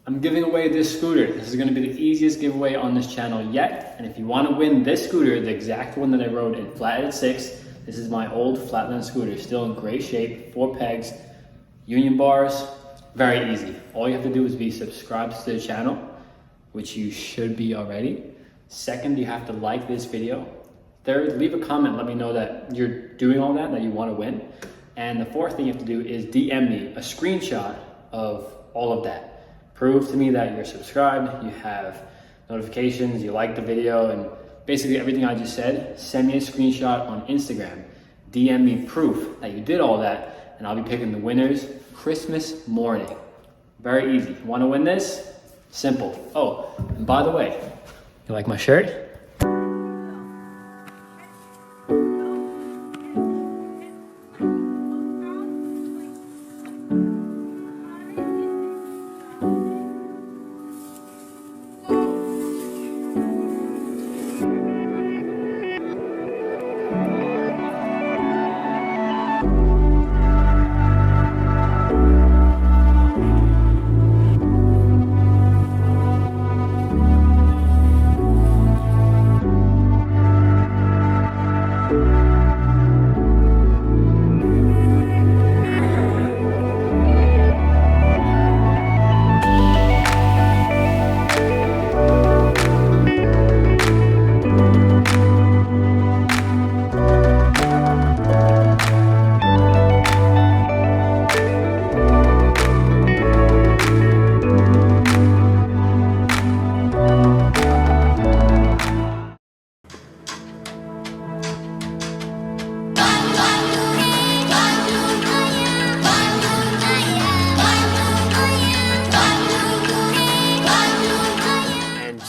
I'm giving away this scooter. This is gonna be the easiest giveaway on this channel yet. And if you wanna win this scooter, the exact one that I rode in flathead 6, this is my old flatland scooter, still in great shape, 4 pegs, union bars, very easy. All you have to do is be subscribed to the channel, which you should be already. Second, you have to like this video. Third, leave a comment, let me know that you're doing all that you wanna win. And the fourth thing you have to do is DM me a screenshot of all of that. Prove to me that you're subscribed, you have notifications, you like the video, and basically everything I just said. Send me a screenshot on Instagram. DM me proof that you did all that, and I'll be picking the winners Christmas morning. Very easy. Want to win this? Simple. Oh, and by the way, you like my shirt?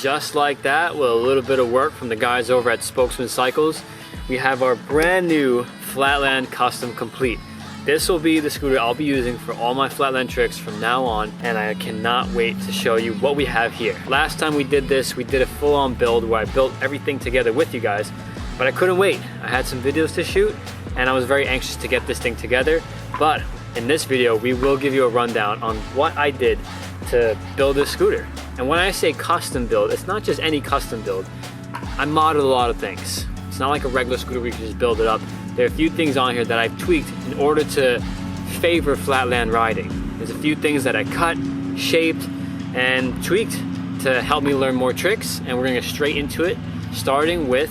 Just like that, with a little bit of work from the guys over at Spokesman Cycles, we have our brand new Flatland Custom complete. This will be the scooter I'll be using for all my flatland tricks from now on, and I cannot wait to show you what we have here. Last time we did this, we did a full-on build where I built everything together with you guys, but I couldn't wait. I had some videos to shoot, and I was very anxious to get this thing together. But in this video, we will give you a rundown on what I did to build this scooter. And when I say custom build, it's not just any custom build. I modded a lot of things. It's not like a regular scooter where you can just build it up. There are a few things on here that I've tweaked in order to favor flatland riding. There's a few things that I cut, shaped, and tweaked to help me learn more tricks, and we're gonna get straight into it, starting with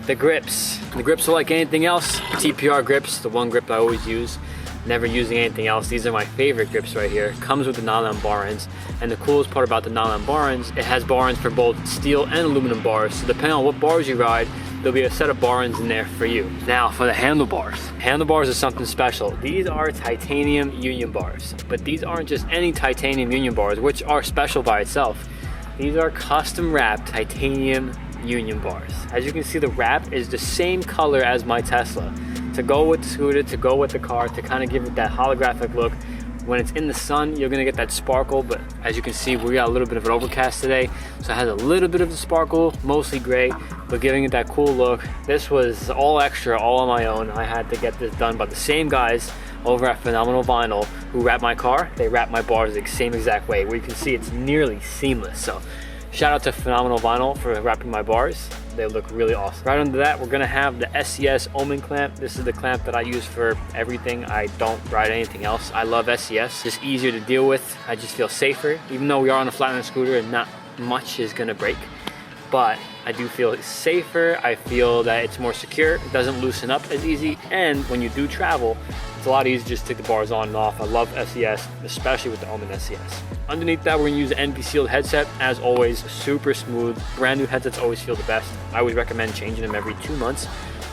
the grips. The grips are like anything else. TPR grips, the one grip I always use. Never using anything else. These are my favorite grips right here. Comes with the nylon bar ends, and the coolest part about the nylon bar ends, it has bar ends for both steel and aluminum bars. So depending on what bars you ride, there'll be a set of bar ends in there for you. Now for the handlebars. Handlebars is something special. These are titanium union bars, but these aren't just any titanium union bars, which are special by itself. These are custom wrapped titanium union bars. As you can see, the wrap is the same color as my Tesla. To go with the scooter, to go with the car, to kind of give it that holographic look. When it's in the sun, you're gonna get that sparkle, but as you can see, we got a little bit of an overcast today, so it has a little bit of the sparkle, mostly gray, but giving it that cool look. This was all extra, all on my own. I had to get this done by the same guys over at Phenomenal Vinyl who wrap my car. They wrap my bars the same exact way, where you can see it's nearly seamless. So shout out to Phenomenal Vinyl for wrapping my bars. They look really awesome. Right under that, we're gonna have the Scs Omen Clamp. This is the clamp that I use for everything. I don't ride anything else. I love Scs. Just easier to deal with. I just feel safer. Even though we are on a flatland scooter and not much is gonna break, but I do feel safer. I feel that it's more secure. It doesn't loosen up as easy. And when you do travel, it's a lot easier just to take the bars on and off. I love Scs, especially with the Omen Scs. Underneath that, we're gonna use an NV sealed headset. As always, super smooth. Brand new headsets always feel the best. I always recommend changing them every 2 months,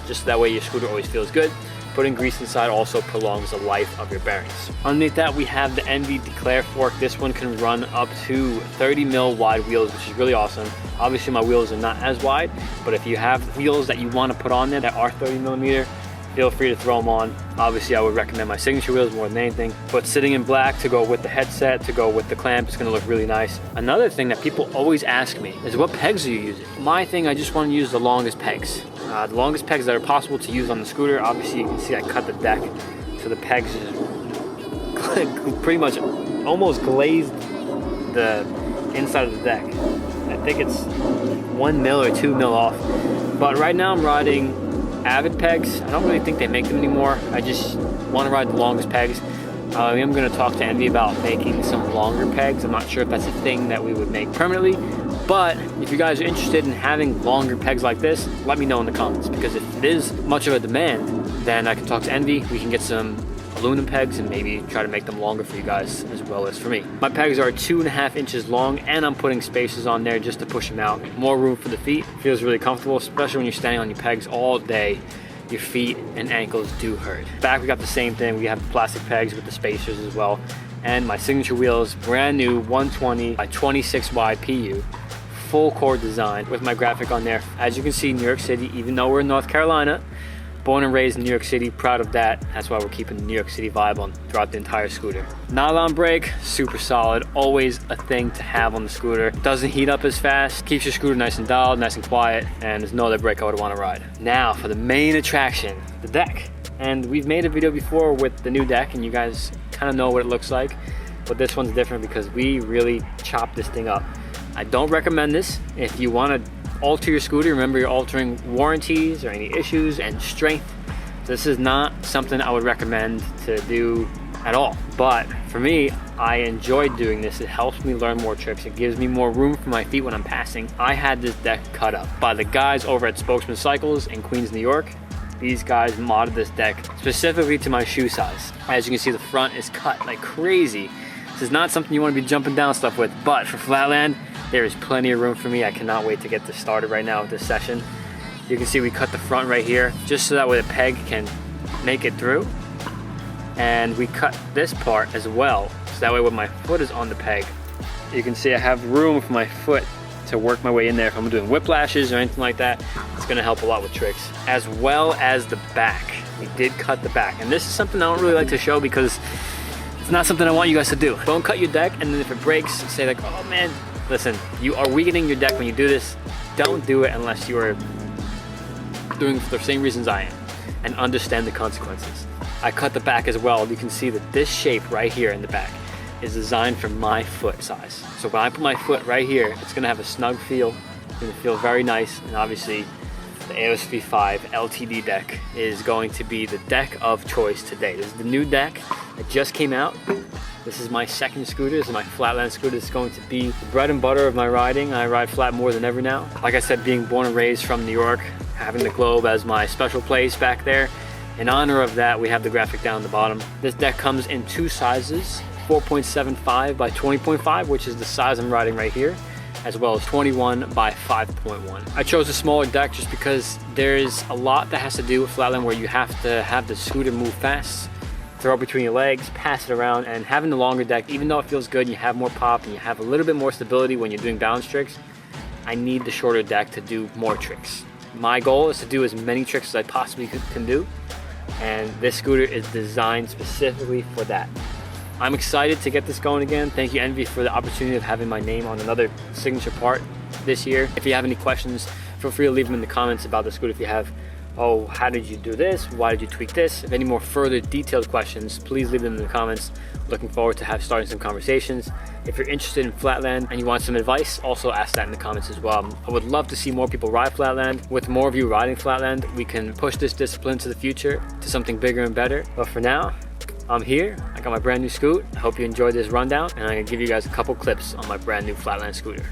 just so that way your scooter always feels good. Putting grease inside also prolongs the life of your bearings. Underneath that, we have the NV Declare fork. This one can run up to 30 mil wide wheels, which is really awesome. Obviously my wheels are not as wide, but if you have wheels that you want to put on there that are 30 millimeter, feel free to throw them on. Obviously I would recommend my signature wheels more than anything, but sitting in black to go with the headset, to go with the clamp, it's gonna look really nice. Another thing that people always ask me is, what pegs are you using? My thing, I just want to use the longest pegs. The longest pegs that are possible to use on the scooter. Obviously you can see I cut the deck, so the pegs is pretty much almost glazed the inside of the deck. I think it's 1 mil or 2 mil off. But right now I'm riding Avid pegs. I don't really think they make them anymore. I just want to ride the longest pegs. I'm going to talk to Envy about making some longer pegs. I'm not sure if that's a thing that we would make permanently, but if you guys are interested in having longer pegs like this, let me know in the comments, because if it is much of a demand, then I can talk to Envy. We can get some aluminum pegs and maybe try to make them longer for you guys as well as for me. My pegs are 2.5 inches long, and I'm putting spacers on there just to push them out. More room for the feet. Feels really comfortable, especially when you're standing on your pegs all day. Your feet and ankles do hurt. Back, we got the same thing. We have plastic pegs with the spacers as well. And my signature wheels, brand new 120 by 26 wide PU, full core design with my graphic on there. As you can see, New York City, even though we're in North Carolina, born and raised in New York City, proud of that. That's why we're keeping the New York City vibe on throughout the entire scooter. Nylon brake, super solid, always a thing to have on the scooter. Doesn't heat up as fast, keeps your scooter nice and dialed, nice and quiet, and there's no other brake I would want to ride. Now for the main attraction, the deck. And we've made a video before with the new deck, and you guys kind of know what it looks like, but this one's different because we really chopped this thing up. I don't recommend this. If you want to alter your scooter, remember you're altering warranties or any issues and strength. This is not something I would recommend to do at all. But for me, I enjoyed doing this. It helps me learn more tricks. It gives me more room for my feet when I'm passing. I had this deck cut up by the guys over at Spokesman Cycles in Queens, New York. These guys modded this deck specifically to my shoe size. As you can see, the front is cut like crazy. This is not something you want to be jumping down stuff with, but for flatland, there is plenty of room for me. I cannot wait to get this started right now with this session. You can see we cut the front right here, just so that way the peg can make it through. And we cut this part as well, so that way when my foot is on the peg, you can see I have room for my foot to work my way in there. If I'm doing whiplashes or anything like that, it's gonna help a lot with tricks. As well as the back. We did cut the back. And this is something I don't really like to show because it's not something I want you guys to do. Don't cut your deck, and then if it breaks, say like, oh man, listen, you are weakening your deck when you do this. Don't do it unless you are doing it for the same reasons I am, and understand the consequences. I cut the back as well. You can see that this shape right here in the back is designed for my foot size. So when I put my foot right here, it's gonna have a snug feel. It's gonna feel very nice, and obviously the AOS V5 LTD deck is going to be the deck of choice today. This is the new deck that just came out. This is my second scooter. This is my flatland scooter. It's going to be the bread and butter of my riding. I ride flat more than ever now. Like I said, being born and raised from New York, having the Globe as my special place back there. In honor of that, we have the graphic down the bottom. This deck comes in two sizes, 4.75 by 20.5, which is the size I'm riding right here, as well as 21 by 5.1. I chose a smaller deck just because there's a lot that has to do with flatland where you have to have the scooter move fast, throw it between your legs, pass it around, and having the longer deck, even though it feels good, you have more pop and you have a little bit more stability when you're doing balance tricks, I need the shorter deck to do more tricks. My goal is to do as many tricks as I possibly can do, and this scooter is designed specifically for that. I'm excited to get this going again. Thank you, Envy, for the opportunity of having my name on another signature part this year. If you have any questions, feel free to leave them in the comments about the scooter. If you have, oh, how did you do this? Why did you tweak this? If any more further detailed questions, please leave them in the comments. Looking forward to starting some conversations. If you're interested in flatland and you want some advice, also ask that in the comments as well. I would love to see more people ride flatland. With more of you riding flatland, we can push this discipline to the future, to something bigger and better. But for now, I'm here. I got my brand new scoot. I hope you enjoyed this rundown, and I'm gonna give you guys a couple clips on my brand new flatland scooter.